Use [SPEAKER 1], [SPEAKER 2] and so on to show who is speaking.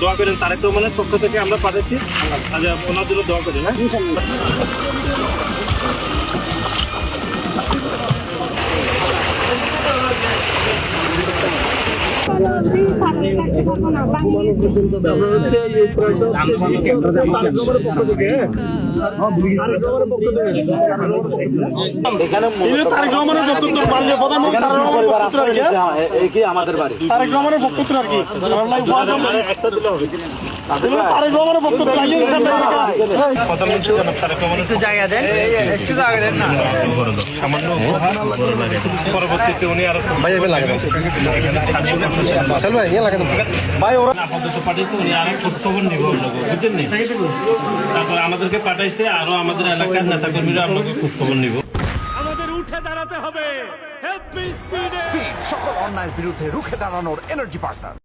[SPEAKER 1] দোয়া করেন তারেক রহমানের পক্ষ থেকে আমরা পাঠাচ্ছি, ওনার জন্য দোয়া করেন।
[SPEAKER 2] আমাদের বাড়ি
[SPEAKER 1] তারেক রহমানের বক্তব্য আর কি একটা দিলে হবে। তারেক রহমানের বক্তব্য পরবর্তীতে উনি আরো পাঠিয়েছে, উনি আরো খোঁজ খবর নিব বুঝছেন নি। তারপর আমাদেরকে পাঠাইছে, আরো আমাদের এলাকার নেতা কর্মীরা আপনাকে খোঁজ খবর নিব। আমাদের উঠে দাঁড়াতে হবে।
[SPEAKER 3] সকল অন্যায়ের বিরুদ্ধে রুখে দাঁড়ানোর এনার্জি পার্টনার।